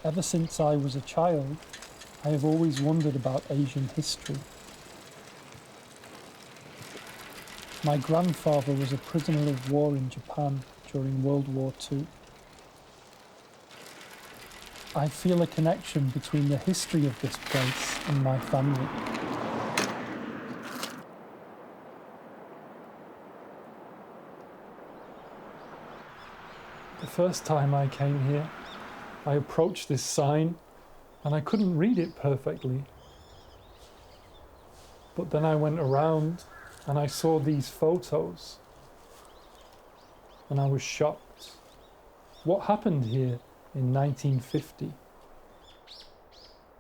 Ever since I was a child, I have always wondered about Asian history. My grandfather was a prisoner of war in Japan during World War II. I feel a connection between the history of this place and my family. The first time I came here, I approached this sign and I couldn't read it perfectly. But then I went around and I saw these photos and I was shocked. What happened here in 1950?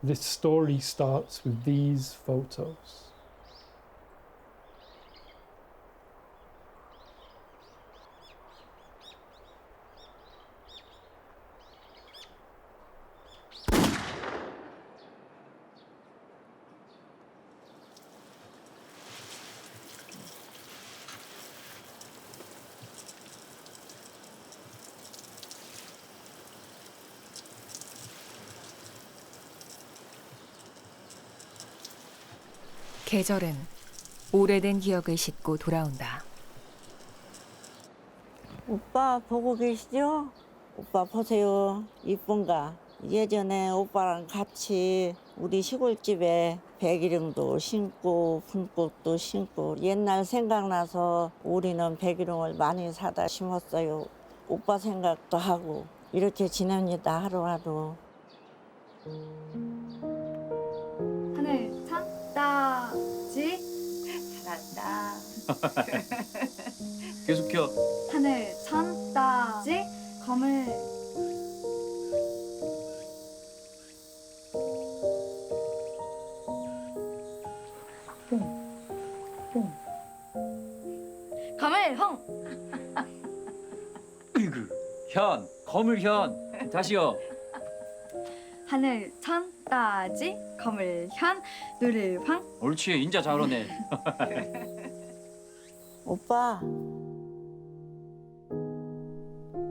This story starts with these photos. 계절은 오래된 기억을 싣고 돌아온다. 오빠 보고 계시죠? 오빠 보세요. 이쁜가? 예전에 오빠랑 같이 우리 시골집에 백일홍도 심고 분꽃도 심고 옛날 생각나서 우리는 백일홍을 많이 사다 심었어요. 오빠 생각도 하고 이렇게 지냅니다, 하루하루. 하늘 찬따지 잘한다. 계속해요. 하늘 찬따지 검을 검을 홍 으이그 현 거물현 다시요. 하늘 찬따지 검을 현 누를 황 옳지 인자 잘하네. 오빠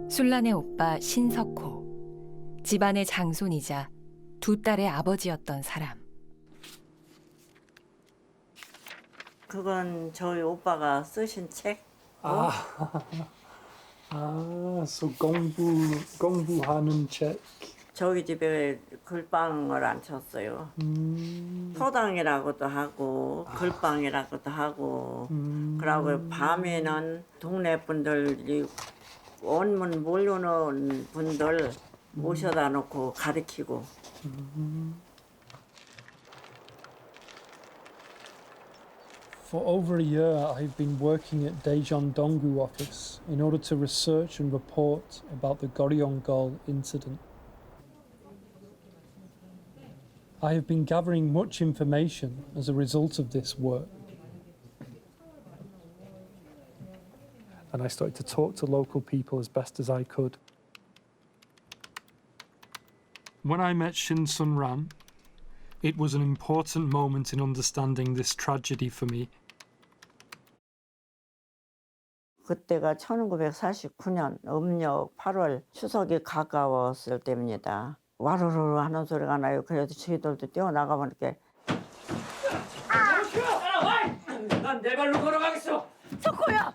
술란의 오빠 신석호. 집안의 장손이자 두 딸의 아버지였던 사람. 그건 저희 오빠가 쓰신 책. So 공부하는 책. 저희 집에 글방을 안 쳤어요. 서당이라고도 하고 글방이라고도 하고 그러고 밤에는 동네 분들 원문 모르는 분들 모셔다 놓고 가르치고. For over a year, I've been working at Daejeon-donggu office in order to research and report about the Goryeo-gol incident. I have been gathering much information as a result of this work. And I started to talk to local people as best as I could. When I met Shin Sun-ran, it was an important moment in understanding this tragedy for me. 그때가 1949년 음력 8월 추석이 가까웠을 때입니다. 와르르 하는 소리가 나요. 그래서 저희들도 뛰어나가면 이렇게 난 내 발로 걸어가겠어. 석호야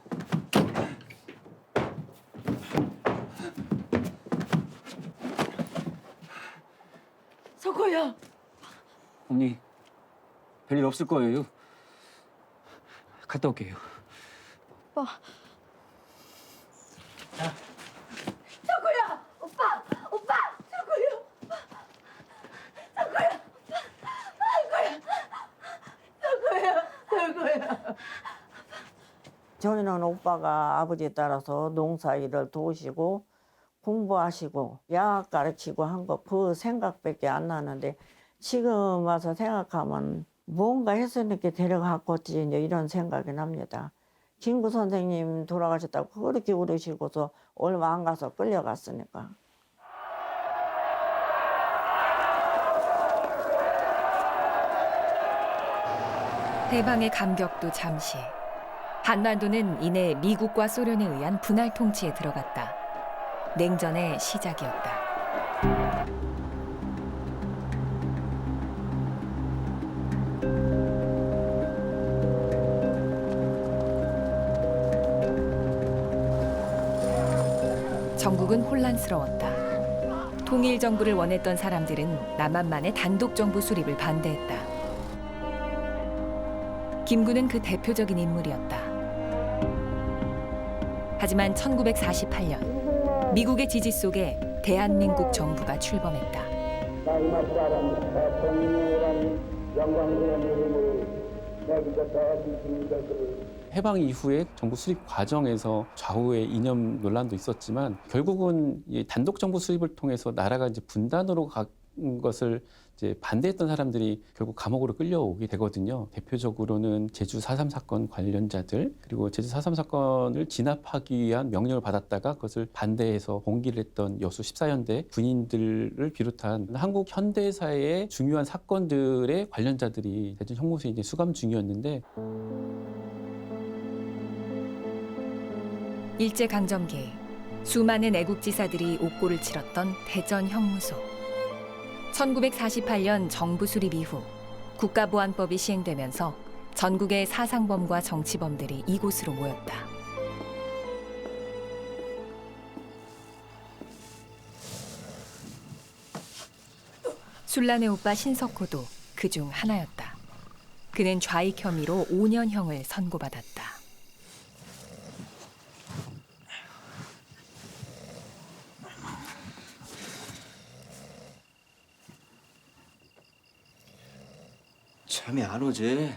석호야 언니 별일 없을 거예요. 갔다 올게요. 오빠 석호야 오빠 석호야 석호야 저희는 오빠가 아버지에 따라서 농사일을 도우시고 공부하시고 야학 가르치고 한 거 그 생각밖에 안 나는데 지금 와서 생각하면 뭔가 했으니까 데려갔겠지 이제 이런 생각이 납니다. 김구 선생님 돌아가셨다고 그렇게 울으시고서 얼마 안 가서 끌려갔으니까. 해방의 감격도 잠시. 한반도는 이내 미국과 소련에 의한 분할 통치에 들어갔다. 냉전의 시작이었다. 전국은 혼란스러웠다. 통일 정부를 원했던 사람들은 남한만의 단독 정부 수립을 반대했다. 김구는 그 대표적인 인물이었다. 하지만 1948년 미국의 지지 속에 대한민국 정부가 출범했다. 해방 이후에 정부 수립 과정에서 좌우의 이념 논란도 있었지만 결국은 이 단독 정부 수립을 통해서 나라가 이제 분단으로 간 것을 이제 반대했던 사람들이 결국 감옥으로 끌려오게 되거든요. 대표적으로는 제주 4.3 사건 관련자들, 그리고 제주 4.3 사건을 진압하기 위한 명령을 받았다가 그것을 반대해서 봉기를 했던 여수 14연대 군인들을 비롯한 한국 현대사의 중요한 사건들의 관련자들이 대전 형무소에 이제 수감 중이었는데, 일제강점기 수많은 애국지사들이 옥고를 치렀던 대전 형무소. 1948년 정부 수립 이후 국가보안법이 시행되면서 전국의 사상범과 정치범들이 이곳으로 모였다. 술란의 오빠 신석호도 그중 하나였다. 그는 좌익 혐의로 5년형을 선고받았다. 잠이 안 오지?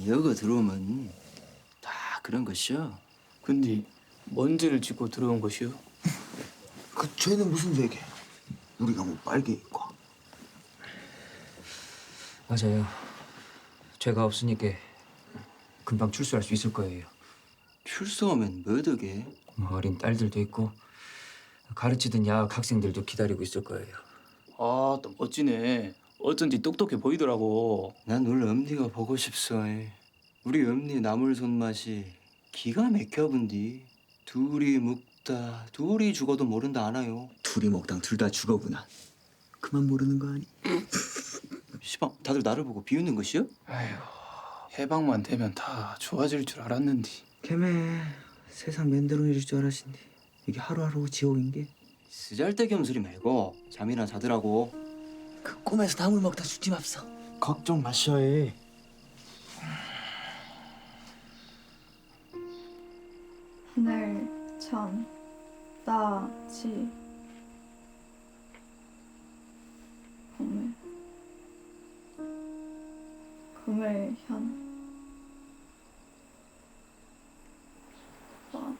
여기 들어오면 다 그런 것이요. 근데 뭔 죄를 짓고 들어온 것이오? 그 죄는 무슨 죄게? 우리가 뭐 빨개니까. 맞아요. 죄가 없으니까 금방 출소할 수 있을 거예요. 출소하면 뭐 어떡해? 어린 딸들도 있고 가르치던 야학 학생들도 기다리고 있을 거예요. 아, 또 멋지네. 어쩐지 똑똑해 보이더라고. 난 오늘 엄니가 보고 싶소. 우리 엄니 나물 손맛이 기가 막혀 본디. 둘이 먹다 둘이 죽어도 모른다 아나요? 둘이 먹당 둘 다 죽어구나. 그만 모르는 거 아니? 시방 다들 나를 보고 비웃는 것이요? 아휴, 해방만 되면 다 좋아질 줄 알았는데. 걔매 세상 맨대로일 줄 알았신데 이게 하루하루 지옥인 게. 쓰잘데기 소리 말고 잠이나 자더라고. 그 꿈에서 나물 먹다 죽지 맙소. 걱정 마셔. 하늘, 천, 따, 지, 거물, 거물, 현, 와.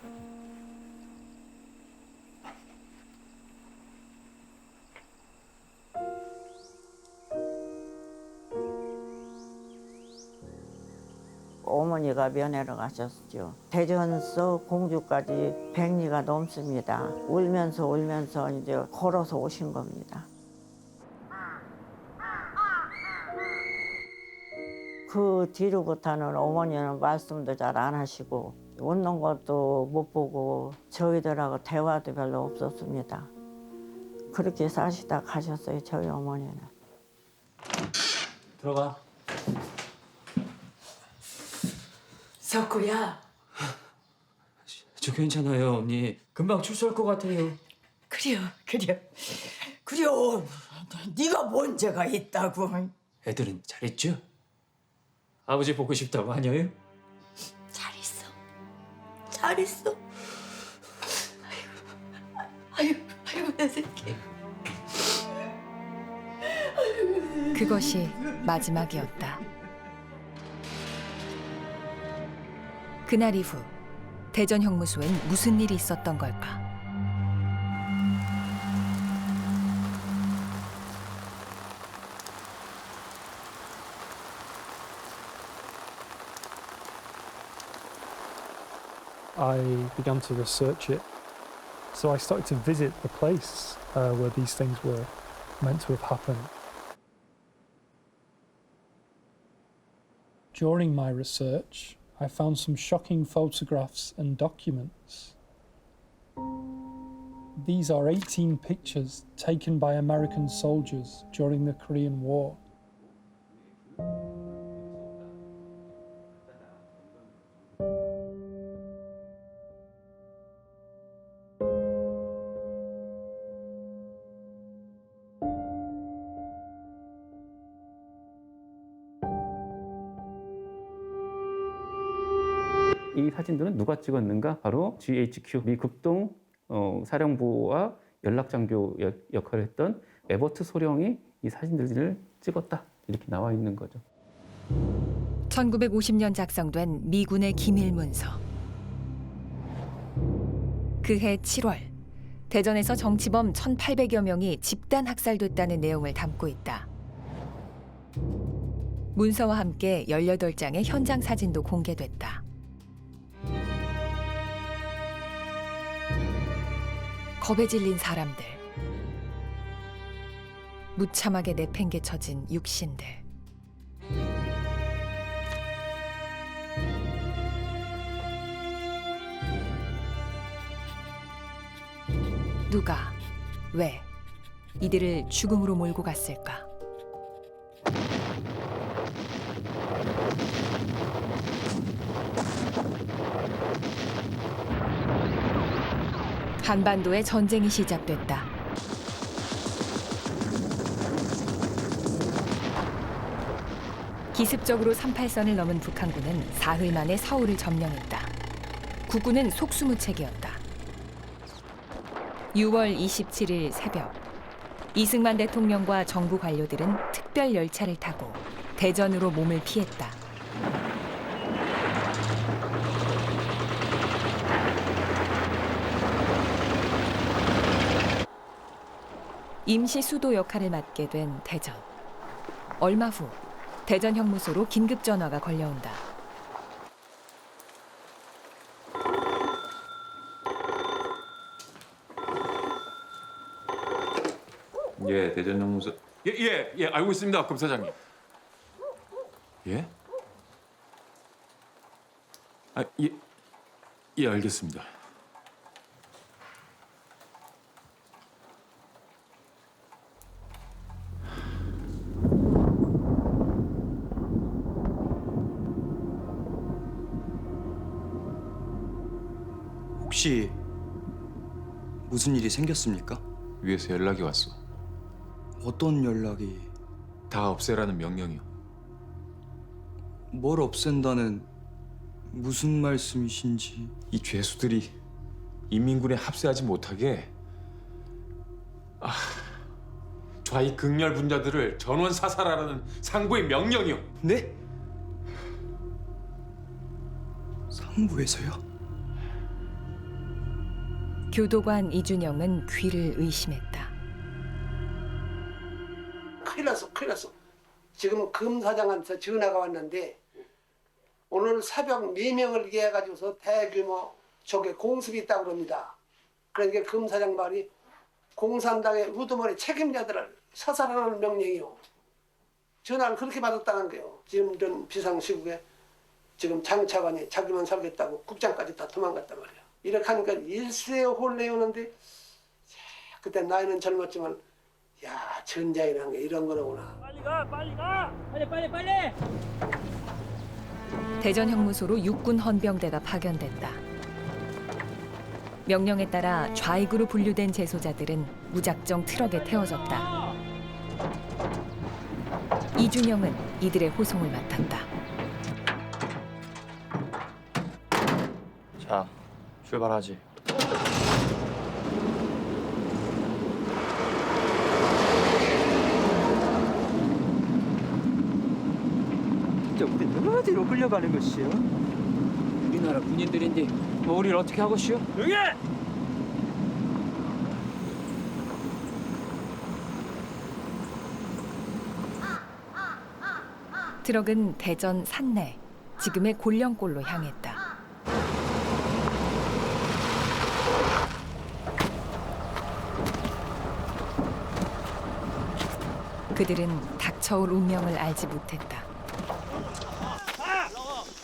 어머니가 면회를 가셨죠. 대전서 공주까지 100리가 넘습니다. 울면서 울면서 이제 걸어서 오신 겁니다. 그 뒤로부터는 어머니는 말씀도 잘 안 하시고 웃는 것도 못 보고 저희들하고 대화도 별로 없었습니다. 그렇게 사시다 가셨어요, 저희 어머니는. 들어가. 석구야. 저 괜찮아요, 언니. 금방 출소할 것 같아요. 그려. 네가 뭔 죄가 있다고. 애들은 잘했죠? 아버지 보고 싶다고 하냐요? 잘 있어. 아이고 내 새끼. 그것이 마지막이었다. 그날 이후 대전 형무소엔 무슨 일이 있었던 걸까? I began to research it. So I started to visit the place where these things were meant to have happened. During my research, I found some shocking photographs and documents. These are 18 pictures taken by American soldiers during the Korean War. 이 사진들은 누가 찍었는가? 바로 GHQ 미 극동 사령부와 연락장교 역할을 했던 에버트 소령이 이 사진들을 찍었다. 이렇게 나와 있는 거죠. 1950년 작성된 미군의 기밀 문서. 그해 7월, 대전에서 정치범 1,800여 명이 집단 학살됐다는 내용을 담고 있다. 문서와 함께 18장의 현장 사진도 공개됐다. 겁에 질린 사람들, 무참하게 내팽개쳐진 육신들. 누가, 왜 이들을 죽음으로 몰고 갔을까? 한반도의 전쟁이 시작됐다. 기습적으로 38선을 넘은 북한군은 사흘 만에 서울을 점령했다. 국군은 속수무책이었다. 6월 27일 새벽, 이승만 대통령과 정부 관료들은 특별 열차를 타고 대전으로 몸을 피했다. 임시 수도 역할을 맡게 된 대전. 얼마 후 대전 형무소로 긴급 전화가 걸려온다. 예, 대전 형무소. 예, 알고 있습니다, 검사장님. 예? 아, 예, 알겠습니다. 혹시 무슨 일이 생겼습니까? 위에서 연락이 왔어. 어떤 연락이? 다 없애라는 명령이요. 뭘 없앤다는 무슨 말씀이신지. 이 죄수들이 인민군에 합세하지 못하게 좌익 극렬 분자들을 전원 사살하라는 상부의 명령이요. 네? 상부에서요? 교도관 이준영은 귀를 의심했다. 큰일 났어. 지금 검사장한테 전화가 왔는데 오늘 새벽 4명을 얘기해가지고서 대규모 적의 공습이 있다고 그럽니다. 그러니까 검사장 말이 공산당의 우두머리 책임자들을 사살하는 명령이요. 전화를 그렇게 받았다는 거예요. 지금 이런 비상시국에 지금 장차관이 자기만 살겠다고 국장까지 다 도망갔단 말이에요. 이렇게 하니까 일세홀레 오는데 그때 나이는 젊었지만 야, 전쟁이라는 게 이런 거로구나. 빨리 가! 빨리! 대전 형무소로 육군 헌병대가 파견됐다. 명령에 따라 좌익으로 분류된 재소자들은 무작정 트럭에 태워졌다. 이준영은 이들의 호송을 맡았다. 자, 출발하지. 진짜 우리 어디로 끌려가는 것이요? 우리나라 군인들인데 뭐 우리를 어떻게 하고시오? 여기! 트럭은 대전 산내, 지금의 골령골로 향했다. 그들은 닥쳐올 운명을 알지 못했다.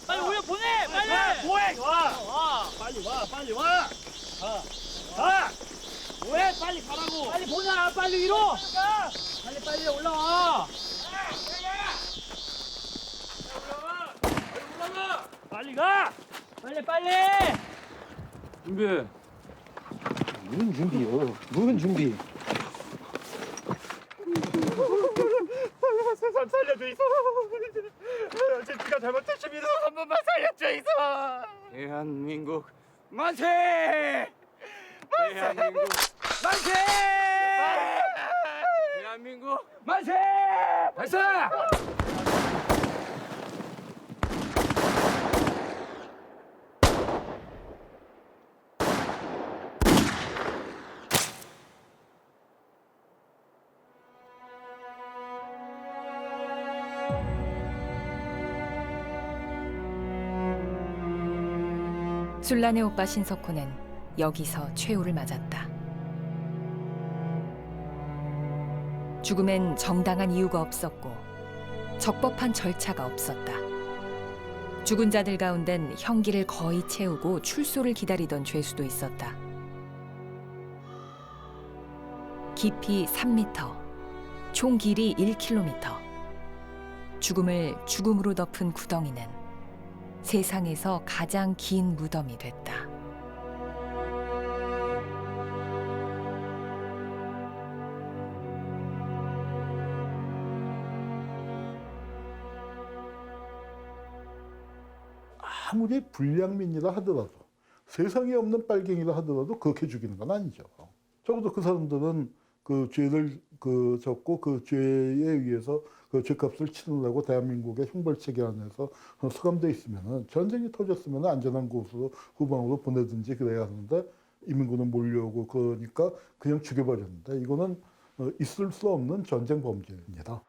빨리 우리 보내! 빨리! 뭐해! 와! 빨리 와! 뭐해! 빨리 가라고! 빨리 보내! 빨리 위로! 빨리 올라와! 빨리 가! 빨리! 준비. 무슨 준비요? 무슨 준비? 살려줘 있어! 제 지가 잘못했습니다. 한 번만 살려줘 있어! 대한민국 만세! 대한민국 만세! 대한민국 만세! 발사! 술란의 오빠 신석호는 여기서 최후를 맞았다. 죽음엔 정당한 이유가 없었고 적법한 절차가 없었다. 죽은 자들 가운데는 형기를 거의 채우고 출소를 기다리던 죄수도 있었다. 깊이 3m, 총 길이 1km. 죽음을 죽음으로 덮은 구덩이는 세상에서 가장 긴 무덤이 됐다. 아무리 불량민이라 하더라도 세상에 없는 빨갱이라 하더라도 그렇게 죽이는 건 아니죠. 적어도 그 사람들은 그 죄를 졌고 그 죄에 의해서 그 죄값을 치르려고 대한민국의 형벌체계 안에서 수감돼 있으면은 전쟁이 터졌으면 안전한 곳으로 후방으로 보내든지 그래야 하는데 인민군은 몰려오고 그러니까 그냥 죽여버렸는데 이거는 있을 수 없는 전쟁 범죄입니다.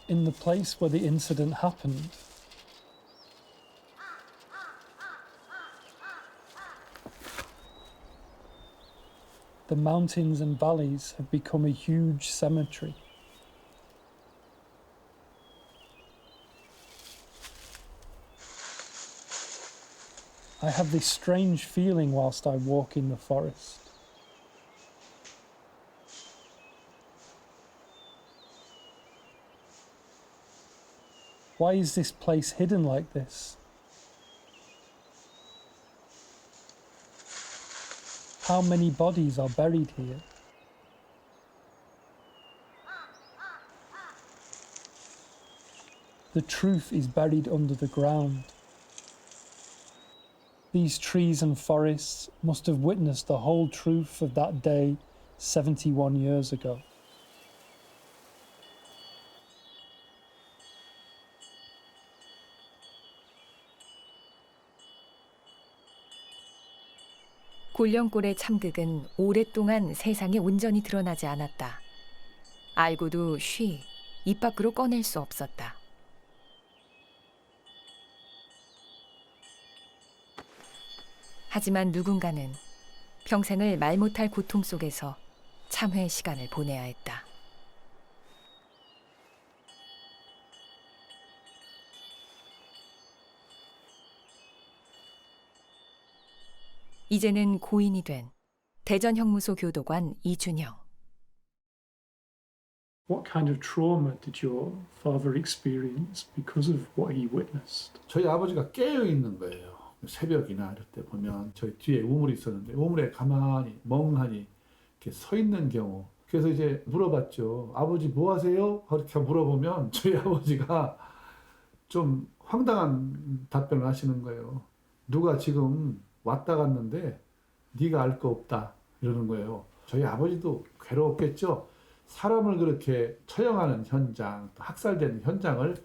In the place where the incident happened, the mountains and valleys have become a huge cemetery. I have this strange feeling whilst I walk in the forest. Why is this place hidden like this? How many bodies are buried here? The truth is buried under the ground. These trees and forests must have witnessed the whole truth of that day 71 years ago. 곤령골의 참극은 오랫동안 세상에 온전히 드러나지 않았다. 알고도 쉬 입 밖으로 꺼낼 수 없었다. 하지만 누군가는 평생을 말 못할 고통 속에서 참회 시간을 보내야 했다. 이제는 고인이 된 대전형무소 교도관 이준영. What kind of trauma did your father experience because of what he witnessed? 저희 아버지가 깨어 있는 거예요. 새벽이나 이럴 때 보면 저희 뒤에 우물이 있었는데 우물에 가만히 멍하니 이렇게 서 있는 경우. 그래서 이제 물어봤죠. 아버지 뭐 하세요? 그렇게 물어보면 저희 아버지가 좀 황당한 답변을 하시는 거예요. 누가 지금 왔다 갔는데 네가 알 거 없다 이러는 거예요. 저희 아버지도 괴로웠겠죠. 사람을 그렇게 처형하는 현장, 학살되는 현장을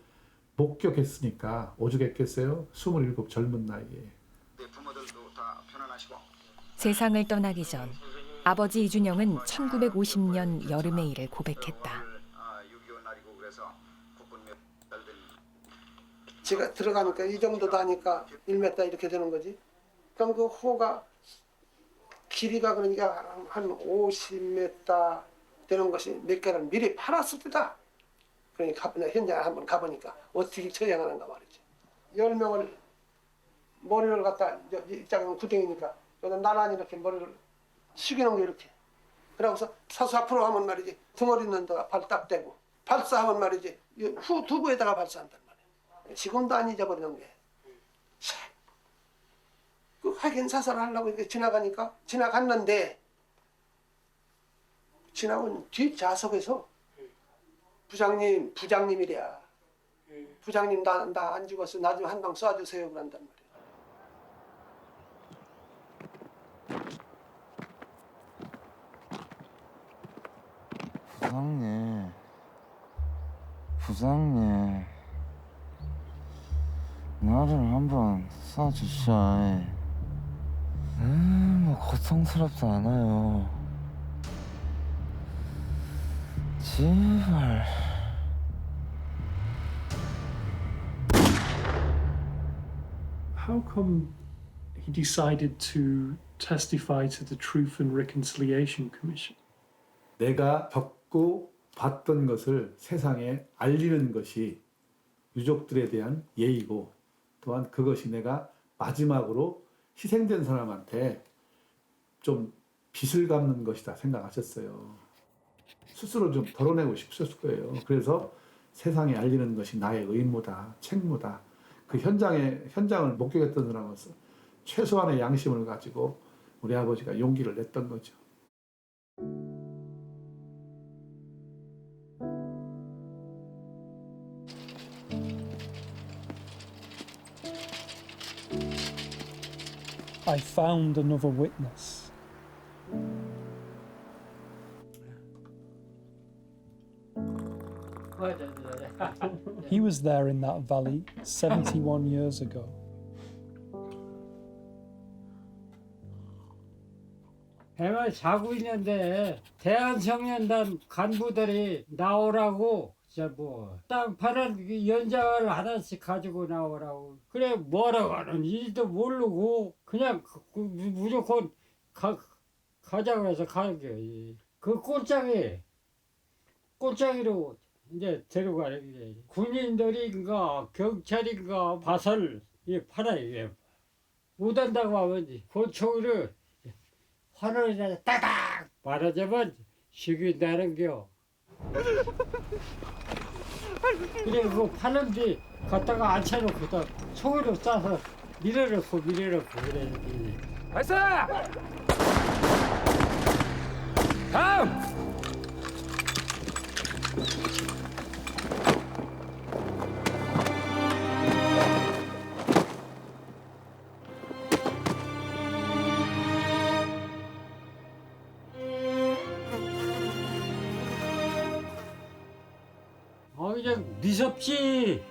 목격했으니까 오죽했겠어요. 27 젊은 나이에. 세상을 떠나기 전 아버지 이준영은 1950년 여름의 일을 고백했다. 제가 들어가니까 이 정도 하니까 1m 이렇게 되는 거지. 그럼 그 호가 길이가 그러니까 한 50m 되는 것이 몇 개를 미리 팔았을 때다. 그러니까 현장에 한번 가보니까 어떻게 처형하는가 말이지. 10명을 머리를 갖다 입장은 구덩이니까 여기다 나란히 이렇게 머리를 숙이는 거 이렇게. 그러고서 사수 앞으로 하면 말이지 덩어리 있는 데가 발 딱 대고 발사하면 말이지 후 두부에다가 발사한단 말이야. 지금도 안 잊어버리는 게 그 확인 사살하려고 이렇게 지나갔는데 지나온 뒷좌석에서 부장님이랴. 부장님 나 안 죽었어. 나 좀 한 방 쏴주세요 그런단 부장님, 말이야. 부장님, 나를 한번 쏴주셔. 뭐 고통스럽지 않아요. 제발. How come he decided to testify to the Truth and Reconciliation Commission? 내가 겪고 봤던 것을 세상에 알리는 것이 유족들에 대한 예의고 또한 그것이 내가 마지막으로 희생된 사람한테 좀 빚을 갚는 것이다 생각하셨어요. 스스로 좀 덜어내고 싶으셨을 거예요. 그래서 세상에 알리는 것이 나의 의무다, 책무다. 그 현장을 목격했던 사람으로서 최소한의 양심을 가지고 우리 아버지가 용기를 냈던 거죠. I found another witness. He was there in that valley 71 years ago. 배가 자고 있는데 대한청년단 간부들이 나오라고 땅 파는 연장을 하나씩 가지고 나오라고. 그래 뭐라고 하는지도 모르고 그냥 무조건 가자고 해서 가는 게. 그 꼴짱이로 이제 데려가는 게. 군인들인가 경찰인가 밭을 팔아요. 못한다고 하면 권총으로 화를 따닥 말하자면 죽인다는겨. 그래 그거 파는데 갖다가 앉혀놓고 총으로 쏴서 밀어넣고 그래. 발사! 다음! 그냥 미섭지.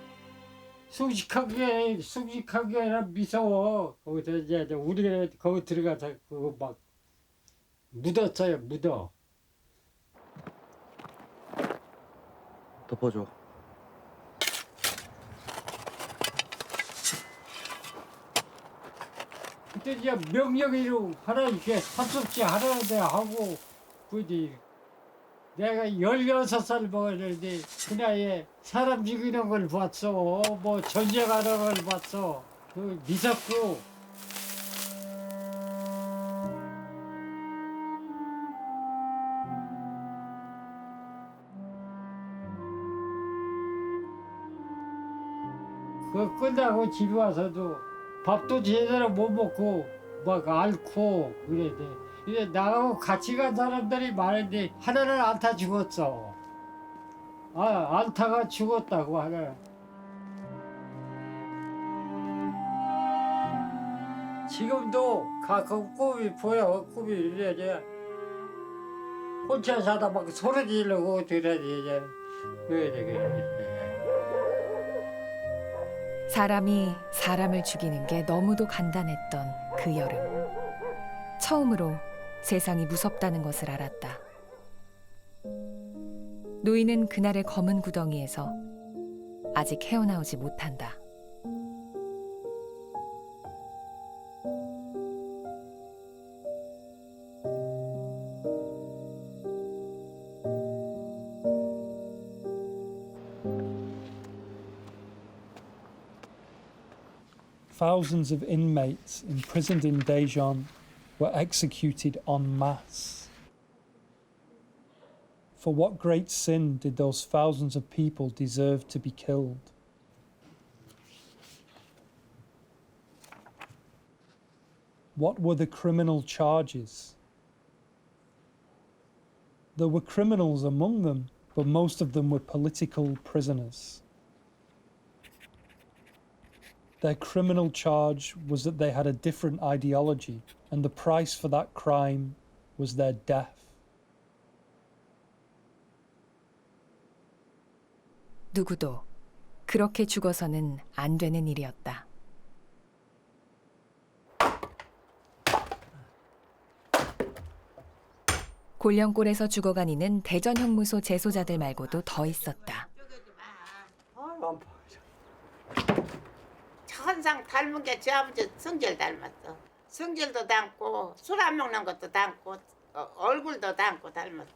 숭직하게 아니라 미서워. 거기서 이제 우리가 거기 들어가서 그거 막 묻었어요. 묻어. 덮어줘. 그때 이제 명령으로 하나 이렇게 삽섭지 하라는데 하고 그지. 내가 16살 먹었는데 그 나이에 사람 죽이는 걸 봤어. 뭐 전쟁하는 걸 봤어. 그 미석구. 그거 끝나고 집에 와서도 밥도 제대로 못 먹고 막 앓고 그래. 이제 나하고 같이 간 사람들이 많은데 하나는 안타 죽었어. 안타가 죽었다고 하나. 지금도 가끔 꿈이 보여. 꿈이 이제 혼자 자다 막 소리 지르고 그러지 이제. 그래. 사람이 사람을 죽이는 게 너무도 간단했던 그 여름. 처음으로 세상이 무섭다는 것을 알았다. 노인은 그날의 검은 구덩이에서 아직 헤어나오지 못한다. Thousands of inmates imprisoned in Daejeon were executed en masse. For what great sin did those thousands of people deserve to be killed? What were the criminal charges? There were criminals among them, but most of them were political prisoners. Their criminal charge was that they had a different ideology, and the price for that crime was their death. 누구도 그렇게 죽어서는 안 되는 일이었다. 골령골에서 죽어간 이는 대전 형무소 재소자들 말고도 더 있었다. 천상 닮은 게 제 아버지 성질 닮았어. 성질도 닮고 술 안 먹는 것도 닮고 얼굴도 닮고 닮았어.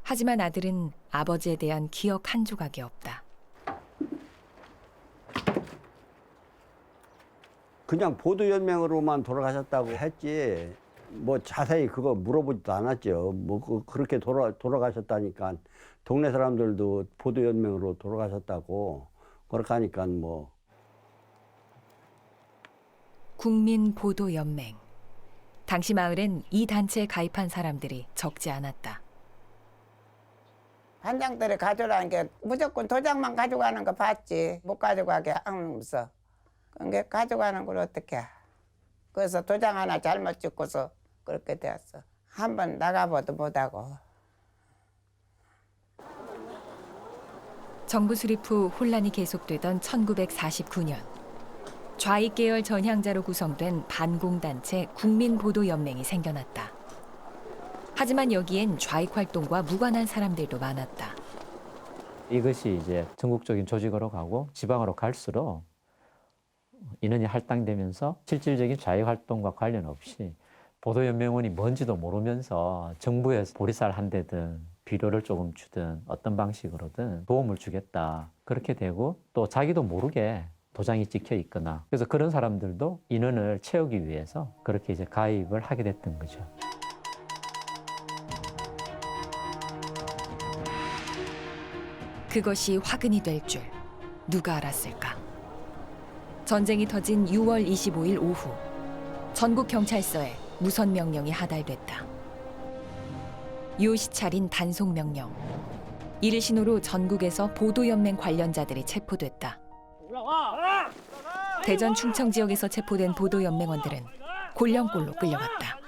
하지만 아들은 아버지에 대한 기억 한 조각이 없다. 그냥 보도연맹으로만 돌아가셨다고 했지 뭐 자세히 그거 물어보지도 않았죠. 뭐 그렇게 돌아가셨다니까 동네 사람들도 보도연맹으로 돌아가셨다고 그렇게 하니까 뭐. 국민보도연맹. 당시 마을엔 이 단체에 가입한 사람들이 적지 않았다. 반장들이 가져라는 게 무조건 도장만 가져가는 거 봤지. 못 가져가게 하면서. 그게 가져가는 걸 어떻게 해. 그래서 도장 하나 잘못 찍고서 그렇게 되었어. 한번 나가봐도 못하고. 정부 수립 후 혼란이 계속되던 1949년 좌익 계열 전향자로 구성된 반공단체 국민보도연맹이 생겨났다. 하지만 여기엔 좌익 활동과 무관한 사람들도 많았다. 이것이 이제 전국적인 조직으로 가고 지방으로 갈수록 인원이 할당되면서 실질적인 좌익 활동과 관련 없이 보도연맹원이 뭔지도 모르면서 정부에서 보리쌀 한 대든 비료를 조금 주든 어떤 방식으로든 도움을 주겠다. 그렇게 되고 또 자기도 모르게 도장이 찍혀 있거나 그래서 그런 사람들도 인원을 채우기 위해서 그렇게 이제 가입을 하게 됐던 거죠. 그것이 화근이 될 줄 누가 알았을까? 전쟁이 터진 6월 25일 오후 전국 경찰서에 무선 명령이 하달됐다. 요시찰인 단속 명령. 이를 신호로 전국에서 보도연맹 관련자들이 체포됐다. 대전 충청 지역에서 체포된 보도연맹원들은 골령골로 끌려갔다.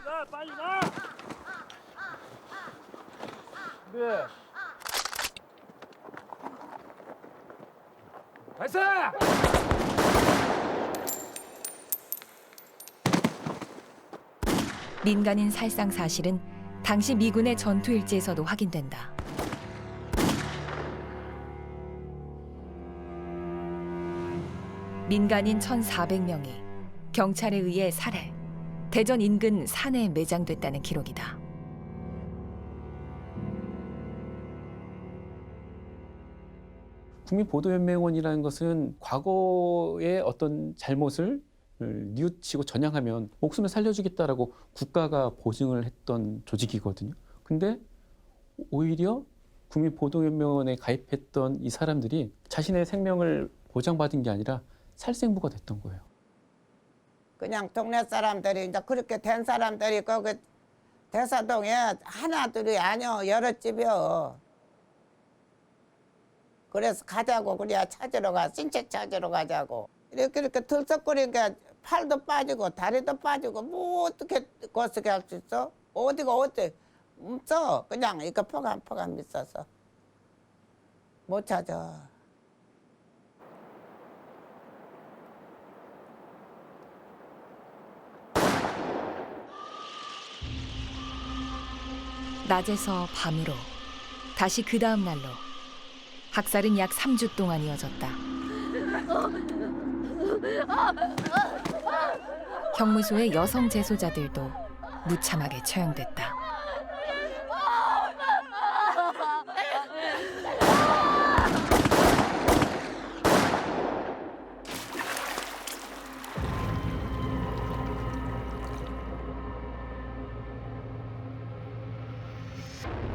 발사! 민간인 살상 사실은 당시 미군의 전투 일지에서도 확인된다. 민간인 1,400명이 경찰에 의해 살해, 대전 인근 산에 매장됐다는 기록이다. 국민보도연맹원이라는 것은 과거의 어떤 잘못을 뉘우치고 전향하면 목숨을 살려주겠다라고 국가가 보증을 했던 조직이거든요. 근데 오히려 국민보도연맹원에 가입했던 이 사람들이 자신의 생명을 보장받은 게 아니라 살생부가 됐던 거예요. 그냥 동네 사람들이 이제 그렇게 된 사람들이 거기 대사동에 하나 둘이 아니요 여러 집이요. 그래서 가자고 그래야 찾으러 가 신체 찾으러 가자고 이렇게 들썩거리니까 팔도 빠지고 다리도 빠지고 뭐 어떻게 거스게 할 수 있어? 어디가 어때? 없어. 그냥 이거 포감 있어서 못 찾아. 낮에서 밤으로 다시 그 다음 날로 학살은 약 3주 동안 이어졌다. 형무소의 여성 재소자들도 무참하게 처형됐다.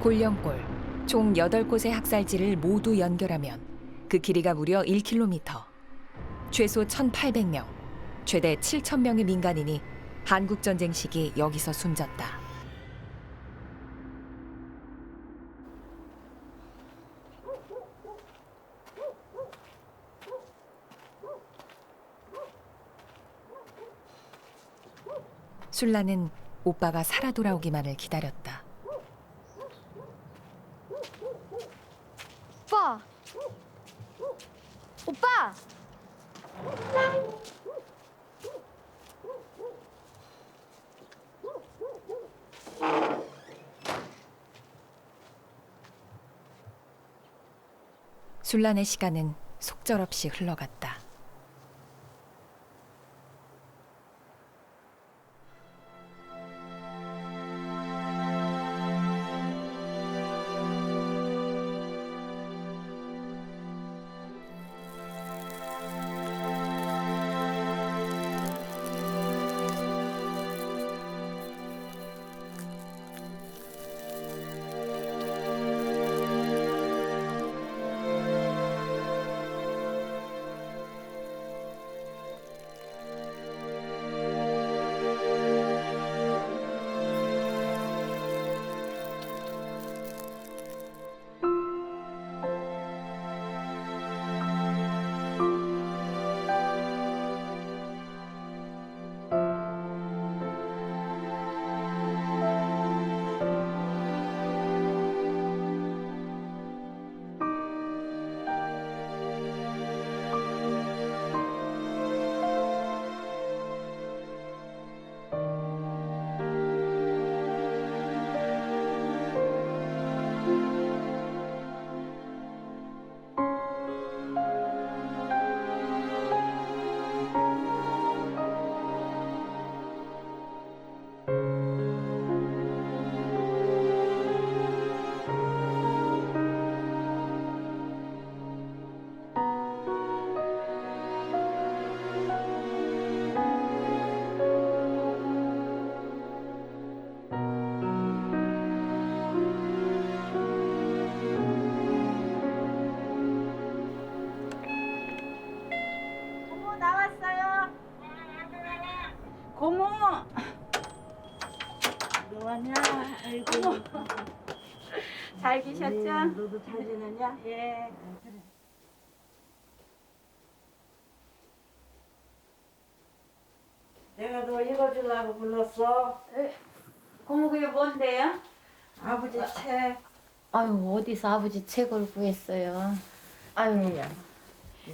골령골 총 8곳의 학살지를 모두 연결하면 그 길이가 무려 1km. 최소 1,800명, 최대 7,000명의 민간인이 한국전쟁 시기 여기서 숨졌다. 술라는 오빠가 살아 돌아오기만을 기다렸다. 오빠! 오빠! 술란의 시간은 속절없이 흘러갔다. 고모. 뭐하냐? 아이고. 잘 계셨죠? 너도 잘 지내냐? 예. 내가 너 읽어주려고 불렀어. 고모 그게 뭔데요? 아버지 책. 아유 어디서 아버지 책을 구했어요? 아유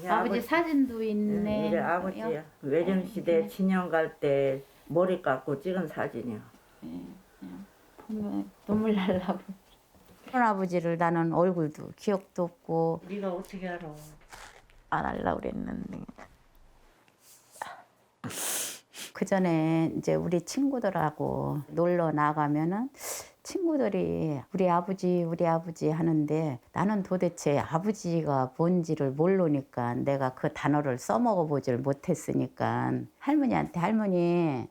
아버지 사진도 있네. 이게 아버지야. 외정시대 진영 갈 때 머리 깎고 찍은 사진이야. 보면 눈물 날라고. 할아버지를 나는 얼굴도 기억도 없고. 네가 어떻게 알아? 안 하려고 그랬는데. 그 전에 이제 우리 친구들하고 놀러 나가면은 친구들이 우리 아버지 하는데 나는 도대체 아버지가 뭔지를 모르니까 내가 그 단어를 써먹어 보질 못했으니까 할머니한테 할머니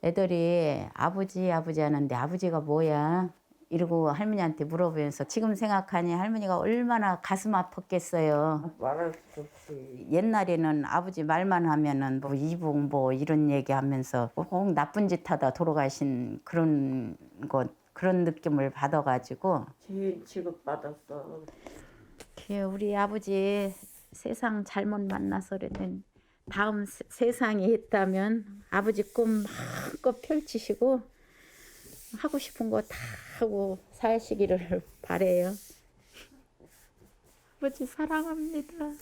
애들이 아버지 하는데 아버지가 뭐야? 이러고 할머니한테 물어보면서 지금 생각하니 할머니가 얼마나 가슴 아팠겠어요. 말할 수 없이. 옛날에는 아버지 말만 하면은 뭐 이북 뭐 이런 얘기하면서 꼭 나쁜 짓 하다 돌아가신 그런 느낌을 받아가지고 죄인 취급받았어. 우리 아버지 세상 잘못 만나서 그랬는데 다음 세상이 있다면 아버지 꿈 마음껏 펼치시고 하고 싶은 거 다 하고 사시기를 바래요. 아버지 사랑합니다.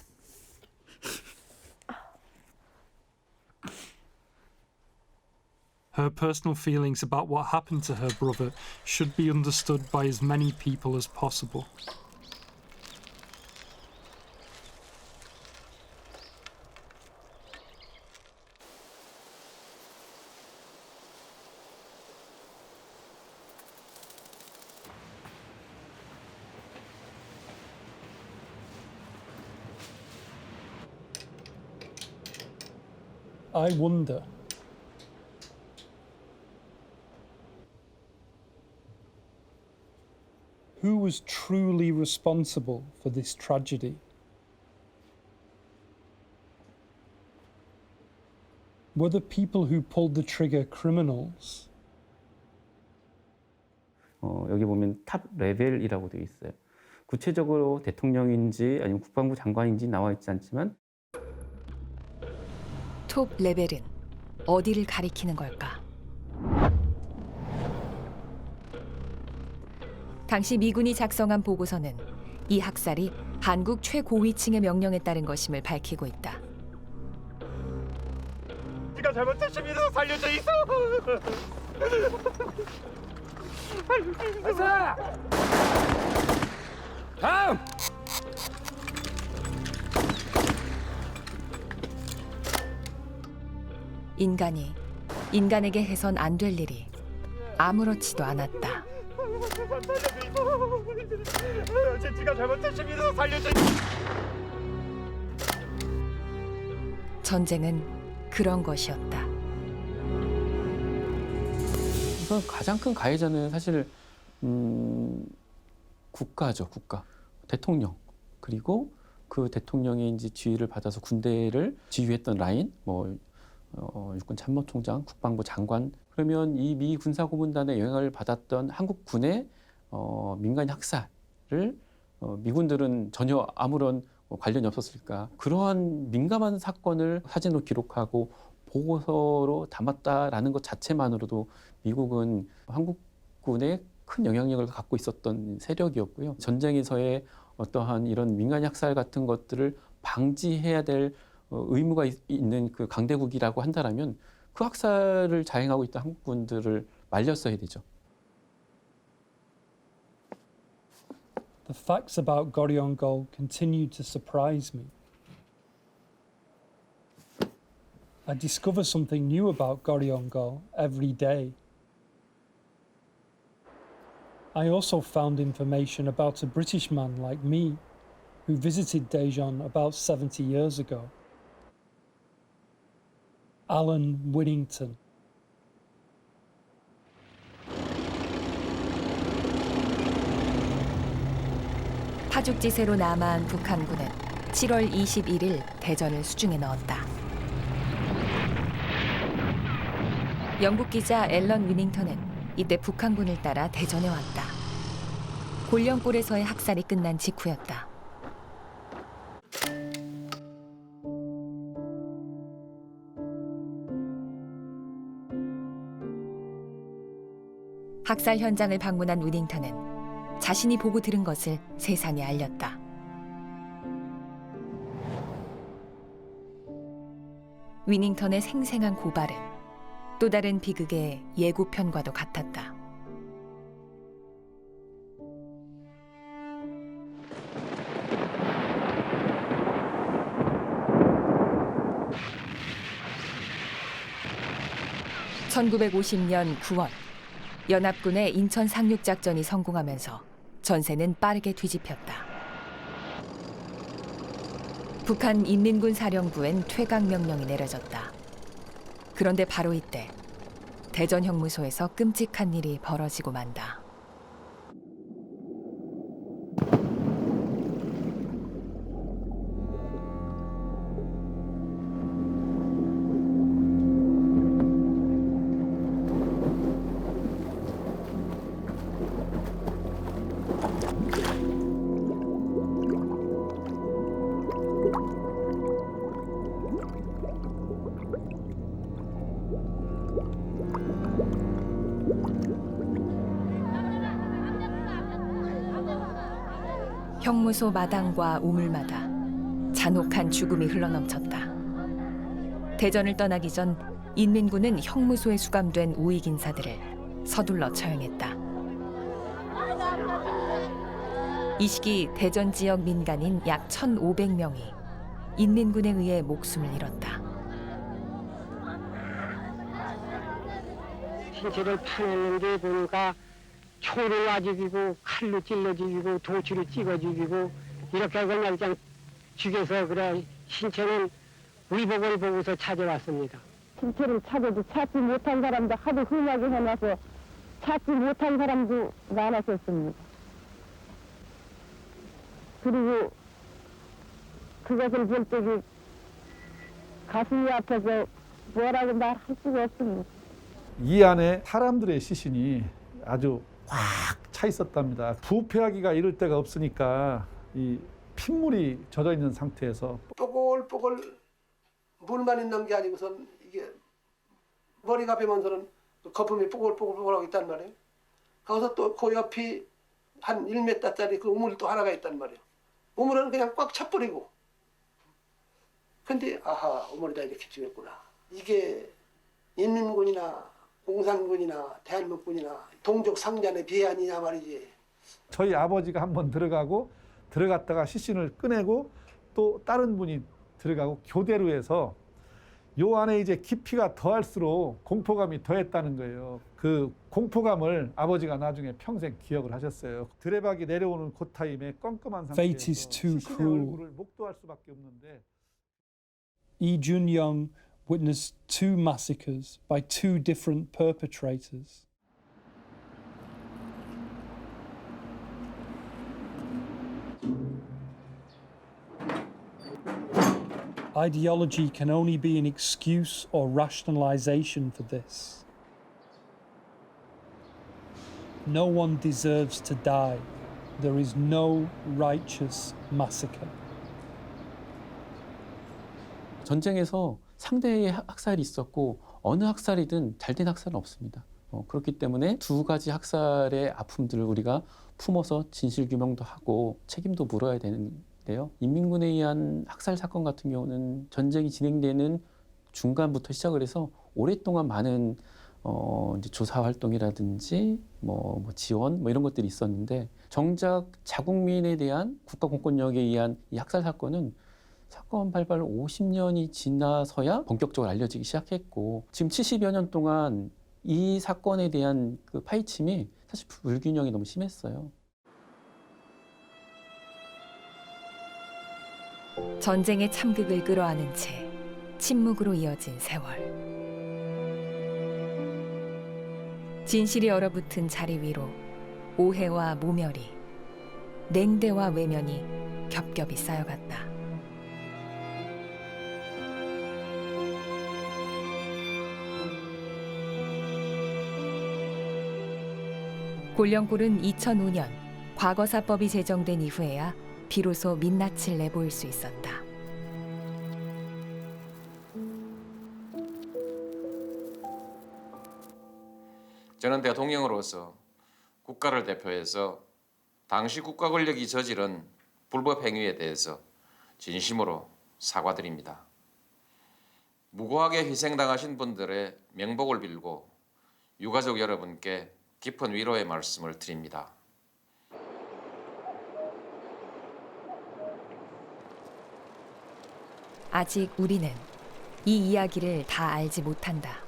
Her personal feelings about what happened to her brother should be understood by as many people as possible. I wonder, who was truly responsible for this tragedy? Were the people who pulled the trigger criminals? 여기 보면 탑 레벨이라고 되어 있어요. 구체적으로 대통령인지 아니면 국방부 장관인지 나와 있지 않지만 톱 레벨은 어디를 가리키는 걸까? 당시 미군이 작성한 보고서는 이 학살이 한국 최고위층의 명령에 따른 것임을 밝히고 있다. 네가 잘못했습니다. 살려줘 있어. 발사! 다음! 인간이 인간에게 해선 안 될 일이 아무렇지도 않았다. 네가 잘못했습니다. 살려줘. 전쟁은 그런 것이었다. 우선 가장 큰 가해자는 사실 국가죠, 국가. 대통령. 그리고 그 대통령의 이제 지휘를 받아서 군대를 지휘했던 라인, 육군 참모총장, 국방부 장관. 그러면 이 미 군사고문단의 영향을 받았던 한국군의 민간 학살을 미군들은 전혀 아무런 관련이 없었을까. 그러한 민감한 사건을 사진으로 기록하고 보고서로 담았다라는 것 자체만으로도 미국은 한국군에 큰 영향력을 갖고 있었던 세력이었고요. 전쟁에서의 어떠한 이런 민간 학살 같은 것들을 방지해야 될 의무가 있는 그 강대국이라고 한다라면 그 학살을 자행하고 있던 한국군들을 말렸어야 되죠. The facts about Goryeo continued to surprise me. I discover something new about Goryeo every day. I also found information about a British man like me who visited Daejeon about 70 years ago. Alan Winnington. 파죽지세로 남아한 북한군은 7월 21일 대전을 수중에 넣었다. 영국 기자 앨런 위닝턴은 이때 북한군을 따라 대전에 왔다. 골령골에서의 학살이 끝난 직후였다. 학살 현장을 방문한 위닝턴은 자신이 보고 들은 것을 세상에 알렸다. 위닝턴의 생생한 고발은 또 다른 비극의 예고편과도 같았다. (1950년 9월) 연합군의 인천 상륙작전이 성공하면서 전세는 빠르게 뒤집혔다. 북한 인민군 사령부엔 퇴각 명령이 내려졌다. 그런데 바로 이때 대전 형무소에서 끔찍한 일이 벌어지고 만다. 형무소 마당과 우물마다 잔혹한 죽음이 흘러넘쳤다. 대전을 떠나기 전 인민군은 형무소에 수감된 우익 인사들을 서둘러 처형했다. 이 시기 대전 지역 민간인 약 1,500명이 인민군에 의해 목숨을 잃었다. 신체를 파냈는데 보니까 초를 놔 죽이고 칼로 찔러 죽이고 도치로 찍어 죽이고 이렇게 그냥 죽여서 그래 신체는 의복을 보고서 찾아왔습니다. 신체를 찾아도 찾지 못한 사람도 하도 흠하게 해놔서 찾지 못한 사람도 많았었습니다. 그리고 그것을 볼 때기 가슴이 아파서 뭐라고 말할 수가 없습니다. 이 안에 사람들의 시신이 아주 꽉 차 있었답니다. 부패하기가 이를 데가 없으니까 이 핏물이 젖어 있는 상태에서 뽀글뽀글 물만 있는 게 아니고선 이게 머리가 베면서는 거품이 뽀글뽀글뽀글하고 있단 말이에요. 거기서 또 그 옆이 한 1m짜리 그 우물이 또 하나가 있단 말이에요. 우물은 그냥 꽉 차버리고. 근데 아하, 우물이 다 이렇게 죽였구나. 이게 인민군이나 공산군이나 대한민국군이나 동족 상잔의 비아니냐 말이지. 저희 아버지가 한번 들어갔다가 시신을 꺼내고 또 다른 분이 들어가고 교대로 해서 요 안에 이제 깊이가 더할수록 공포감이 더했다는 거예요. 그 공포감을 아버지가 나중에 평생 기억을 하셨어요. 드레박이 내려오는 그 타임에 껌껌한 Fate is too 시신의 cruel. 얼굴을 목도할 수밖에 없는데 Lee Jun-young witnessed 2 massacres by 2 different perpetrators. Ideology can only be an excuse or rationalization for this. No one deserves to die. There is no righteous massacre. 전쟁에서 상대의 학살이 있었고 어느 학살이든 잘된 학살은 없습니다. 그렇기 때문에 두 가지 학살의 아픔들을 우리가 품어서 진실규명도 하고 책임도 물어야 되는데요. 인민군에 의한 학살 사건 같은 경우는 전쟁이 진행되는 중간부터 시작을 해서 오랫동안 많은 이제 조사 활동이라든지 뭐 지원 이런 것들이 있었는데 정작 자국민에 대한 국가 공권력에 의한 이 학살 사건은 사건 발발 50년이 지나서야 본격적으로 알려지기 시작했고 지금 70여 년 동안 이 사건에 대한 그 파헤침이 사실 불균형이 너무 심했어요. 전쟁의 참극을 끌어안은 채 침묵으로 이어진 세월. 진실이 얼어붙은 자리 위로 오해와 모멸이, 냉대와 외면이 겹겹이 쌓여갔다. 곤령골은 2005년 과거사법이 제정된 이후에야 비로소 민낯을 내보일 수 있었다. 저는 대통령으로서 국가를 대표해서 당시 국가 권력이 저지른 불법 행위에 대해서 진심으로 사과드립니다. 무고하게 희생당하신 분들의 명복을 빌고 유가족 여러분께 깊은 위로의 말씀을 드립니다. 아직 우리는 이 이야기를 다 알지 못한다.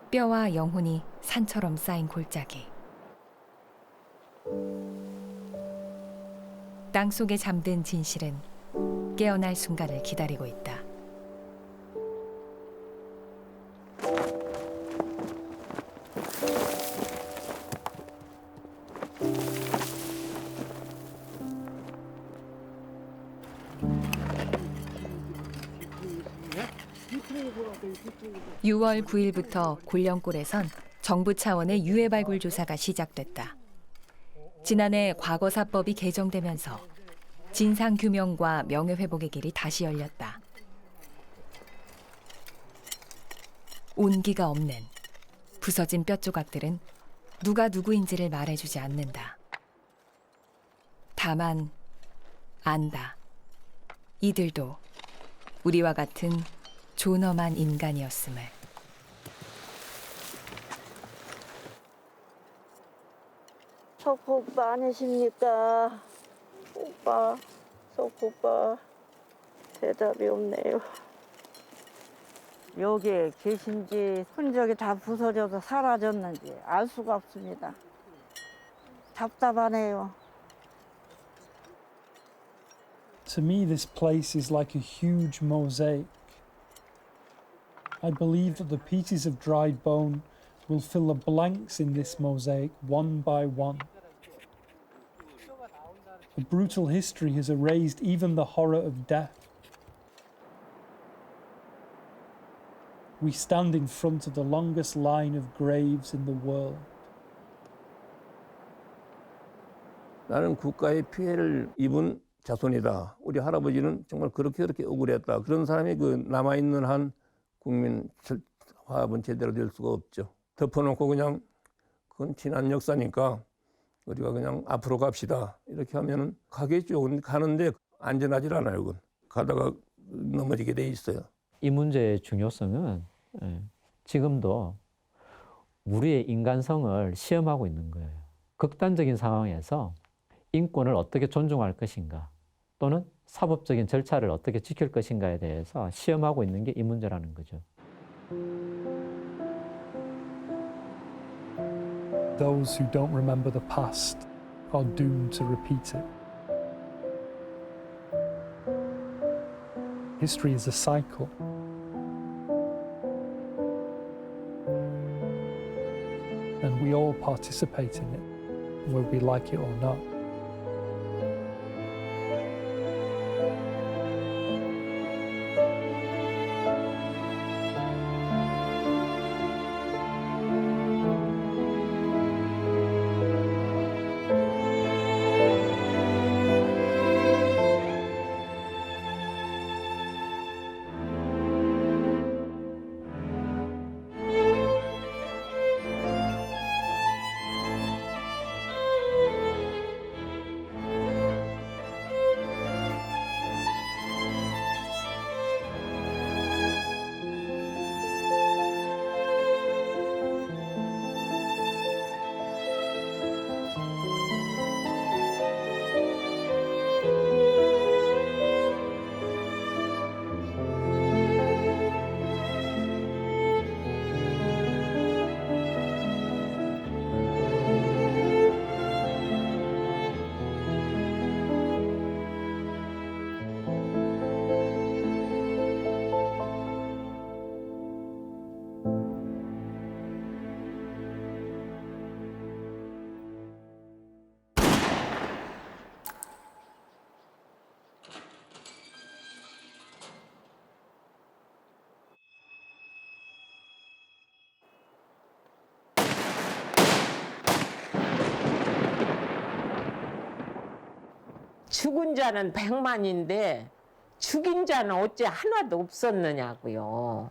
뼈와 영혼이 산처럼 쌓인 골짜기. 땅속에 잠든 진실은 깨어날 순간을 기다리고 있다. 6월 9일부터 곤령골에선 정부 차원의 유해 발굴 조사가 시작됐다. 지난해 과거사법이 개정되면서 진상규명과 명예회복의 길이 다시 열렸다. 온기가 없는 부서진 뼈 조각들은 누가 누구인지를 말해주지 않는다. 다만 안다. 이들도 우리와 같은 존엄한 인간이었음을. 석호 오빠 아니십니까? 오빠, 석호 오빠 대답이 없네요. 여기에 계신지 흔적이 다 부서져서 사라졌는지 알 수가 없습니다. 답답하네요. To me, this place is like a huge mosaic. I believe that the pieces of dried bone will fill the blanks in this mosaic one by one. A brutal history has erased even the horror of death. we stand in front of the longest line of graves in the world. 나는 국가의 피해를 입은 자손이다. 우리 할아버지는 정말 그렇게 억울했다. 그런 사람이 그 남아있는 한 국민 화합은 제대로 될 수가 없죠. 덮어놓고 그냥 그건 지난 역사니까 우리가 그냥 앞으로 갑시다. 이렇게 하면은 가겠죠. 가는데 안전하질 않아요. 그건. 가다가 넘어지게 돼 있어요. 이 문제의 중요성은 지금도 우리의 인간성을 시험하고 있는 거예요. 극단적인 상황에서 인권을 어떻게 존중할 것인가 또는 사법적인 절차를 어떻게 지킬 것인가에 대해서 시험하고 있는 게 이 문제라는 거죠. Those who don't remember the past are doomed to repeat it. History is a cycle. And we all participate in it, whether we like it or not. 죽은 자는 100만인데 죽인 자는 어째 하나도 없었느냐고요.